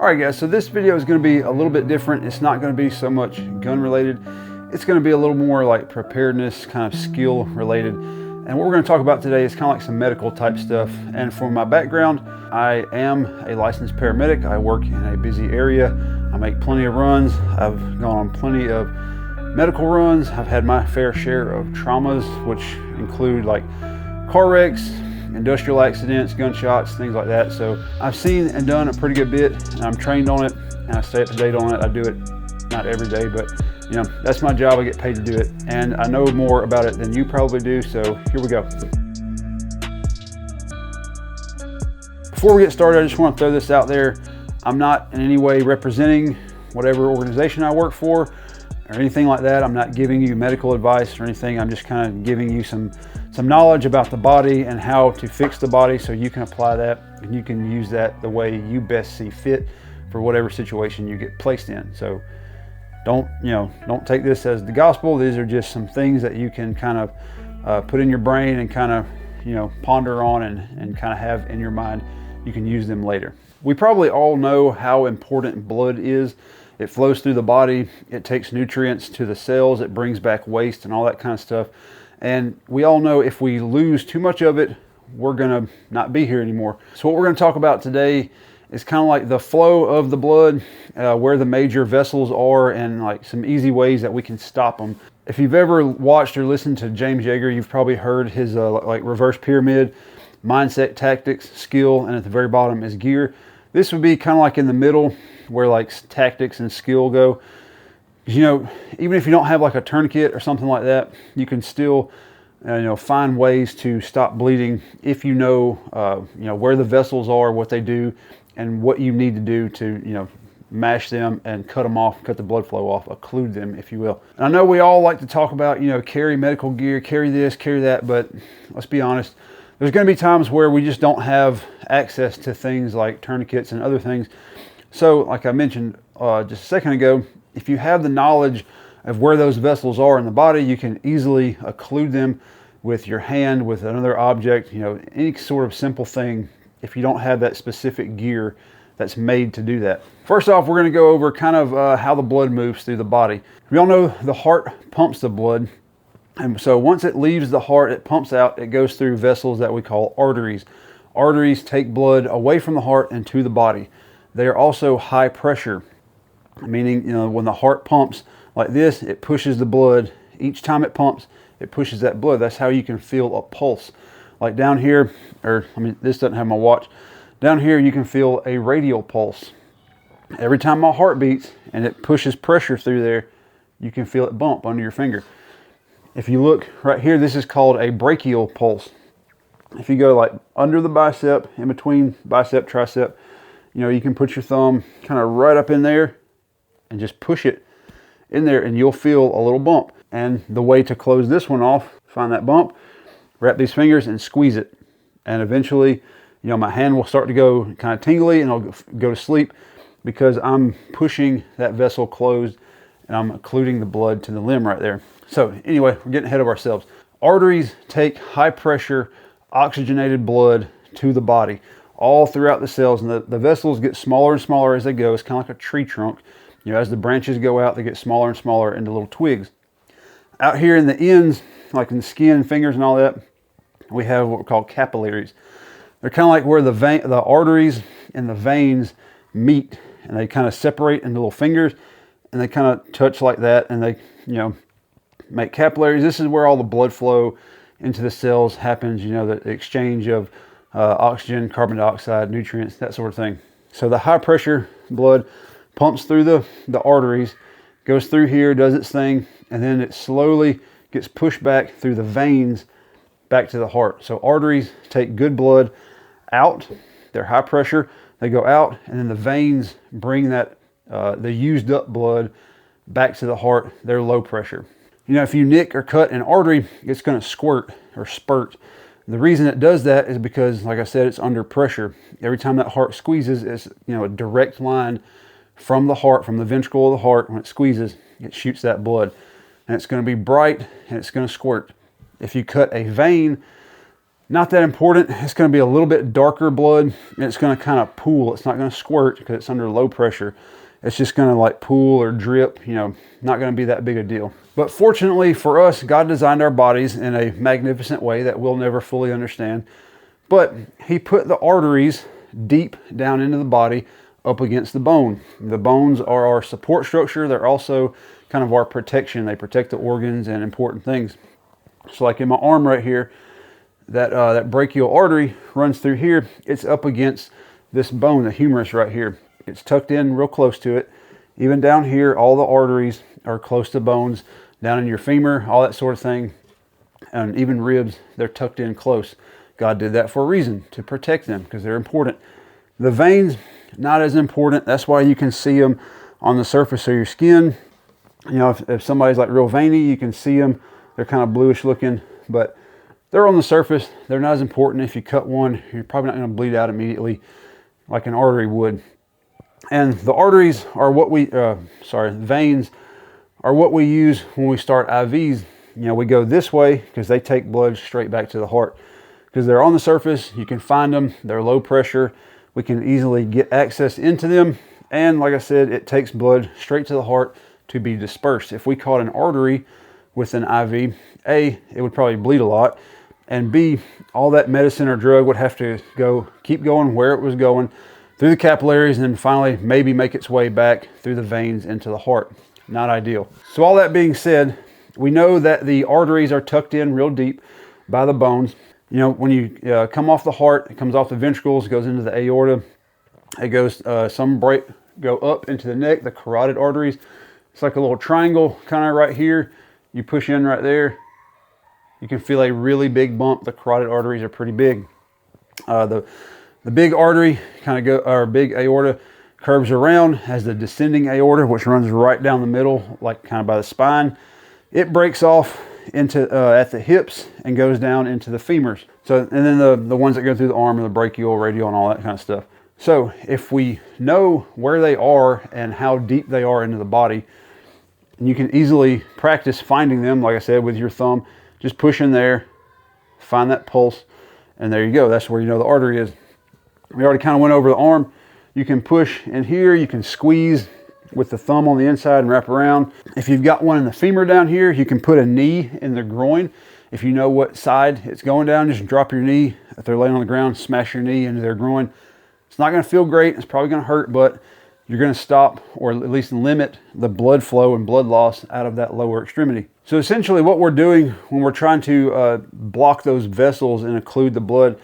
Alright guys, so this video is going to be a little bit different. It's not going to be so much gun related. It's going to be a little more like preparedness, kind of skill related. And what we're going to talk about today is kind of like some medical type stuff. And for my background, I am a licensed paramedic. I work in a busy area. I make plenty of runs. I've gone on plenty of medical runs. I've had my fair share of traumas, which include like car wrecks, industrial accidents, gunshots, things like that. So I've seen and done a pretty good bit, and I'm trained on it, and I stay up to date on it. I do it not every day, but you know, that's my job. I get paid to do it, and I know more about it than you probably do. So here we go. Before we get started, I just want to throw this out there. I'm not in any way representing whatever organization I work for or anything like that. I'm not giving you medical advice or anything. I'm just kind of giving you some knowledge about the body and how to fix the body so you can apply that and you can use that the way you best see fit for whatever situation you get placed in. So don't take this as the gospel. These are just some things that you can kind of put in your brain and kind of ponder on and kind of have in your mind. You can use them later. We probably all know how important blood is. It flows through the body. It takes nutrients to the cells. It brings back waste and all that kind of stuff. And we all know if we lose too much of it, we're gonna not be here anymore. So what we're gonna talk about today is kind of like the flow of the blood, where the major vessels are, and like some easy ways that we can stop them. If you've ever watched or listened to James Yeager, you've probably heard his like reverse pyramid, mindset, tactics, skill, and at the very bottom is gear. This would be kind of like in the middle where like tactics and skill go. Even if you don't have like a tourniquet or something like that, you can still find ways to stop bleeding if you know where the vessels are, what they do, and what you need to do to mash them and cut them off, cut the blood flow off, occlude them, if you will. And I know we all like to talk about carry medical gear, carry this, carry that, but let's be honest, there's going to be times where we just don't have access to things like tourniquets and other things. So like I mentioned just a second ago, if you have the knowledge of where those vessels are in the body, you can easily occlude them with your hand, with another object, any sort of simple thing, if you don't have that specific gear that's made to do that. First off, we're going to go over kind of how the blood moves through the body. We all know the heart pumps the blood. And so once it leaves the heart, it pumps out, it goes through vessels that we call arteries. Arteries take blood away from the heart and to the body. They are also high pressure, meaning when the heart pumps like this, it pushes the blood. Each time it pumps, it pushes that blood. That's how you can feel a pulse. Like down here, this doesn't have my watch. Down here you can feel a radial pulse. Every time my heart beats and it pushes pressure through there, you can feel it bump under your finger. If you look right here, this is called a brachial pulse. If you go like under the bicep, in between bicep, tricep, you can put your thumb kind of right up in there and just push it in there and you'll feel a little bump. And the way to close this one off, find that bump, wrap these fingers and squeeze it. And eventually, my hand will start to go kind of tingly and I'll go to sleep because I'm pushing that vessel closed and I'm occluding the blood to the limb right there. So anyway, we're getting ahead of ourselves. Arteries take high pressure, oxygenated blood to the body all throughout the cells, and the vessels get smaller and smaller as they go. It's kind of like a tree trunk. As the branches go out, they get smaller and smaller into little twigs. Out here in the ends, like in the skin and fingers and all that, we have what we call capillaries. They're kind of like where the arteries and the veins meet, and they kind of separate into little fingers, and they kind of touch like that, and they make capillaries. This is where all the blood flow into the cells happens, the exchange of oxygen, carbon dioxide, nutrients, that sort of thing. So the high pressure blood pumps through the arteries, goes through here, does its thing, and then it slowly gets pushed back through the veins back to the heart. So arteries take good blood out, they're high pressure, they go out, and then the veins bring that the used up blood back to the heart. They're low pressure. If you nick or cut an artery, it's going to squirt or spurt. The reason it does that is because, like I said, it's under pressure. Every time that heart squeezes, it's a direct line from the heart, from the ventricle of the heart. When it squeezes, it shoots that blood, and it's going to be bright and it's going to squirt. If you cut a vein, Not that important. It's going to be a little bit darker blood, and it's going to kind of pool. It's not going to squirt because it's under low pressure. It's just going to like pool or drip, you know, not going to be that big a deal. But fortunately for us, God designed our bodies in a magnificent way that we'll never fully understand. But he put the arteries deep down into the body up against the bone. The bones are our support structure. They're also kind of our protection. They protect the organs and important things. So like in my arm right here, that brachial artery runs through here. It's up against this bone, the humerus right here. It's tucked in real close to it. Even down here, all the arteries are close to bones. Down in your femur, all that sort of thing. And even ribs, they're tucked in close. God did that for a reason, to protect them, because they're important. The veins, not as important. That's why you can see them on the surface of your skin. You know, if somebody's like real veiny, you can see them. They're kind of bluish looking, but they're on the surface. They're not as important. If you cut one, you're probably not going to bleed out immediately like an artery would. And the arteries are what we, veins are what we use when we start IVs. You know, we go this way because they take blood straight back to the heart. Because they're on the surface, you can find them, they're low pressure, we can easily get access into them, and like I said, it takes blood straight to the heart to be dispersed. If we caught an artery with an IV, A, it would probably bleed a lot, and B, all that medicine or drug would have to keep going where it was going, through the capillaries, and then finally maybe make its way back through the veins into the heart. Not ideal. So all that being said, we know that the arteries are tucked in real deep by the bones. You know, when you come off the heart, it comes off the ventricles, goes into the aorta. It goes, some go up into the neck, the carotid arteries. It's like a little triangle kind of right here. You push in right there. You can feel a really big bump. The carotid arteries are pretty big. The big artery big aorta curves around, has the descending aorta, which runs right down the middle, like kind of by the spine. It breaks off into at the hips and goes down into the femurs. So, and then the ones that go through the arm are the brachial, radial, and all that kind of stuff. So if we know where they are and how deep they are into the body, and you can easily practice finding them, like I said, with your thumb, just push in there, find that pulse, and there you go. That's where you know the artery is. We already kind of went over the arm. You can push in here, you can squeeze with the thumb on the inside and wrap around. If you've got one in the femur down here, you can put a knee in the groin. If you know what side it's going down, just drop your knee. If they're laying on the ground, smash your knee into their groin. It's not going to feel great. It's probably going to hurt, but you're going to stop or at least limit the blood flow and blood loss out of that lower extremity. So essentially what we're doing when we're trying to block those vessels and occlude the blood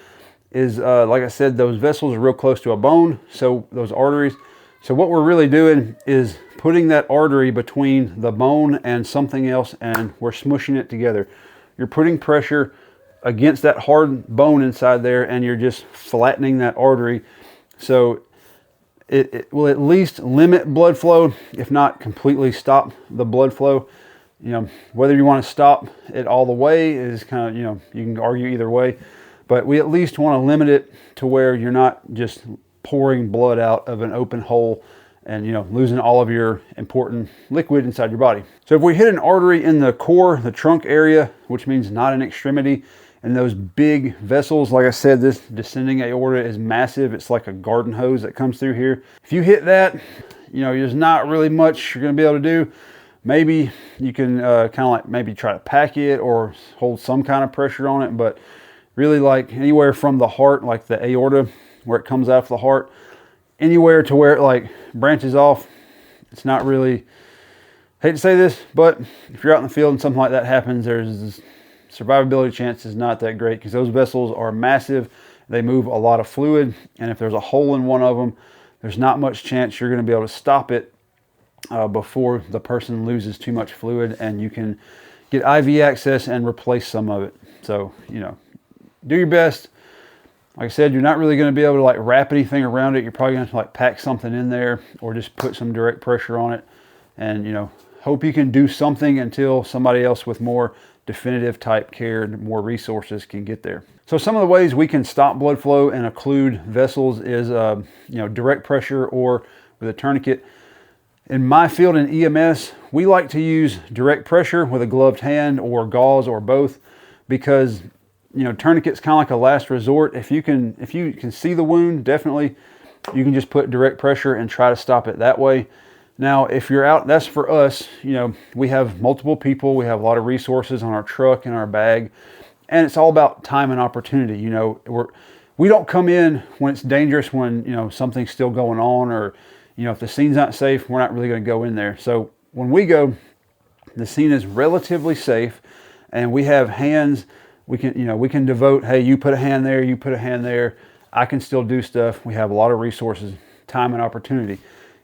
is, like I said, those vessels are real close to a bone, so those arteries. So what we're really doing is putting that artery between the bone and something else, and we're smushing it together. You're putting pressure against that hard bone inside there, and you're just flattening that artery. So it will at least limit blood flow, if not completely stop the blood flow. You know, whether you want to stop it all the way is kind of, you know, you can argue either way. But we at least want to limit it to where you're not just pouring blood out of an open hole and, you know, losing all of your important liquid inside your body. So if we hit an artery in the core, the trunk area, which means not an extremity, and those big vessels, like I said, this descending aorta is massive. It's like a garden hose that comes through here. If you hit that, you know, there's not really much you're going to be able to do. Maybe you can kind of like maybe try to pack it or hold some kind of pressure on it, but really like anywhere from the heart, like the aorta, where it comes out of the heart, anywhere to where it like branches off, it's not really, hate to say this, but if you're out in the field and something like that happens, there's this survivability chance is not that great because those vessels are massive. They move a lot of fluid, and if there's a hole in one of them, there's not much chance you're going to be able to stop it before the person loses too much fluid, and you can get IV access and replace some of it. So, you know, do your best. Like I said, you're not really going to be able to like wrap anything around it. You're probably going to like pack something in there or just put some direct pressure on it, and, you know, hope you can do something until somebody else with more definitive type care and more resources can get there. So some of the ways we can stop blood flow and occlude vessels is, you know, direct pressure or with a tourniquet. In my field in EMS, we like to use direct pressure with a gloved hand or gauze or both, because you know, tourniquet's kind of like a last resort. If you can see the wound, definitely you can just put direct pressure and try to stop it that way. Now, if you're out, that's for us. You know, we have multiple people. We have a lot of resources on our truck and our bag, and it's all about time and opportunity. You know, we don't come in when it's dangerous, when, you know, something's still going on, or, you know, if the scene's not safe, we're not really going to go in there. So when we go, the scene is relatively safe, and we have hands. We can, you know, we can devote, hey, you put a hand there, you put a hand there. I can still do stuff. We have a lot of resources, time and opportunity.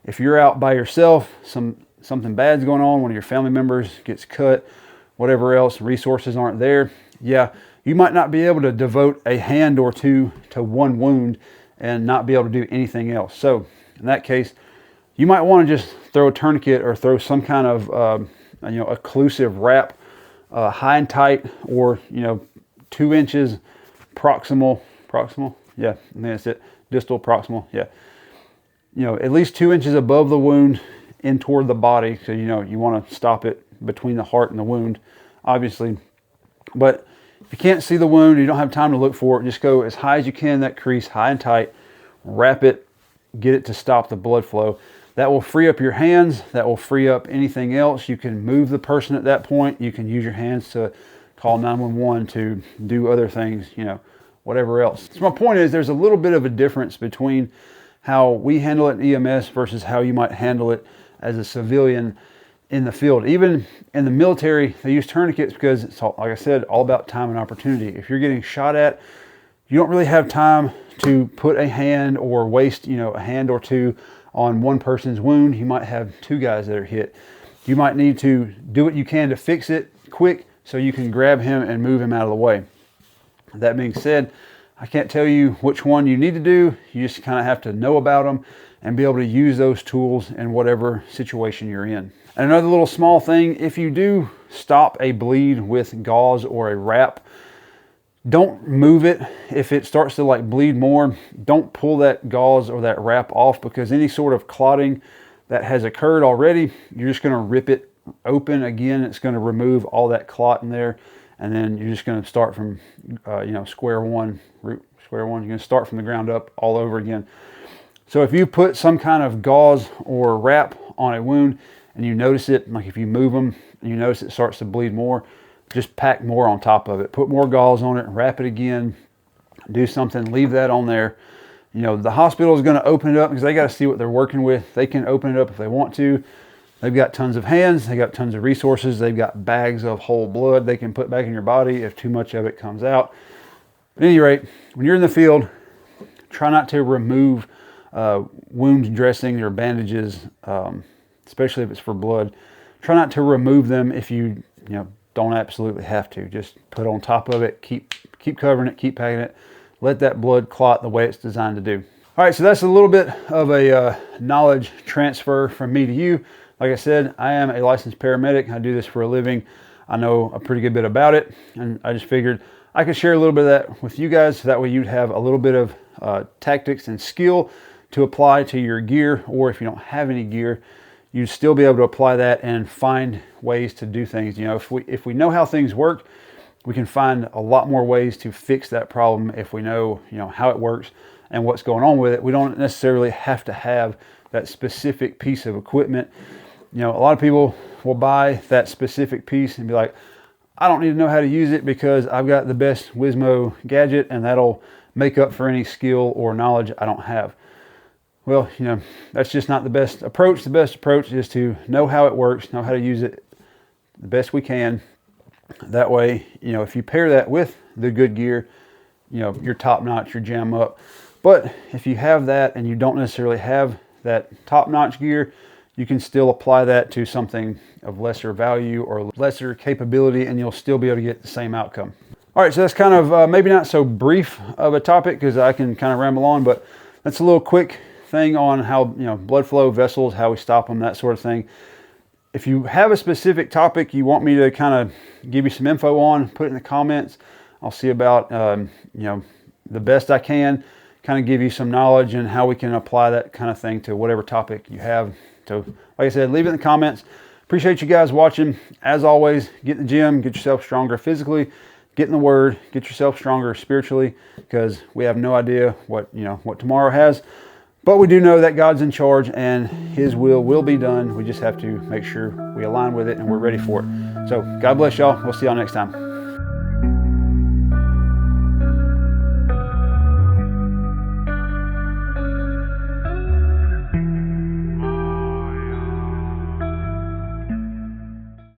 If you're out by yourself, something bad's going on, one of your family members gets cut, whatever else, resources aren't there, yeah, you might not be able to devote a hand or two to one wound and not be able to do anything else. So in that case, you might want to just throw a tourniquet or throw some kind of you know, occlusive wrap, high and tight, or, you know, 2 inches proximal, yeah, I think that's it, distal, proximal, yeah. You know, at least 2 inches above the wound in toward the body. So, you know, you want to stop it between the heart and the wound, obviously. But if you can't see the wound, you don't have time to look for it, just go as high as you can, that crease, high and tight, wrap it, get it to stop the blood flow. That will free up your hands. That will free up anything else. You can move the person at that point. You can use your hands to call 911, to do other things, you know, whatever else. So my point is, there's a little bit of a difference between how we handle it in EMS versus how you might handle it as a civilian in the field. Even in the military, they use tourniquets because it's all, like I said, all about time and opportunity. If you're getting shot at, you don't really have time to put a hand or waste, you know, a hand or two on one person's wound. You might have 2 guys that are hit. You might need to do what you can to fix it quick so you can grab him and move him out of the way. That being said, I can't tell you which one you need to do. You just kind of have to know about them and be able to use those tools in whatever situation you're in. And another little small thing, if you do stop a bleed with gauze or a wrap, don't move it. If it starts to like bleed more, don't pull that gauze or that wrap off, because any sort of clotting that has occurred already, you're just going to rip it open again. It's going to remove all that clot in there, and then you're just going to start from you know, square one. You're going to start from the ground up all over again. So if you put some kind of gauze or wrap on a wound and you notice it, like if you move them and you notice it starts to bleed more, just pack more on top of it. Put more gauze on it, wrap it again, do something, leave that on there. You know, the hospital is going to open it up because they got to see what they're working with. They can open it up if they want to. They've got tons of hands, they got tons of resources, they've got bags of whole blood they can put back in your body if too much of it comes out. At any rate, when you're in the field, try not to remove wound dressings or bandages, especially if it's for blood. Try not to remove them if you don't absolutely have to. Just put on top of it, keep covering it, keep packing it. Let that blood clot the way it's designed to do. All right, so that's a little bit of a knowledge transfer from me to you. Like I said, I am a licensed paramedic. I do this for a living. I know a pretty good bit about it, and I just figured I could share a little bit of that with you guys, so that way you'd have a little bit of tactics and skill to apply to your gear, or if you don't have any gear, you'd still be able to apply that and find ways to do things. You know, if we know how things work, we can find a lot more ways to fix that problem if we know, how it works and what's going on with it. We don't necessarily have to have that specific piece of equipment. A lot of people will buy that specific piece and be like, I don't need to know how to use it because I've got the best Wizmo gadget and that'll make up for any skill or knowledge I don't have. Well, that's just not the best approach. The best approach is to know how it works, know how to use it the best we can. That way, if you pair that with the good gear, you're top notch, you're jam up. But if you have that and you don't necessarily have that top notch gear, you can still apply that to something of lesser value or lesser capability, and you'll still be able to get the same outcome. All right, so that's kind of maybe not so brief of a topic because I can kind of ramble on, but that's a little quick thing on how, blood flow, vessels, how we stop them, that sort of thing. If you have a specific topic you want me to kind of give you some info on, put it in the comments. I'll see about, the best I can, kind of give you some knowledge and how we can apply that kind of thing to whatever topic you have. So, like I said, leave it in the comments. Appreciate you guys watching. As always, get in the gym, get yourself stronger physically, get in the Word, get yourself stronger spiritually, because we have no idea what tomorrow has. But we do know that God's in charge and His will be done. We just have to make sure we align with it and we're ready for it. So God bless y'all. We'll see y'all next time.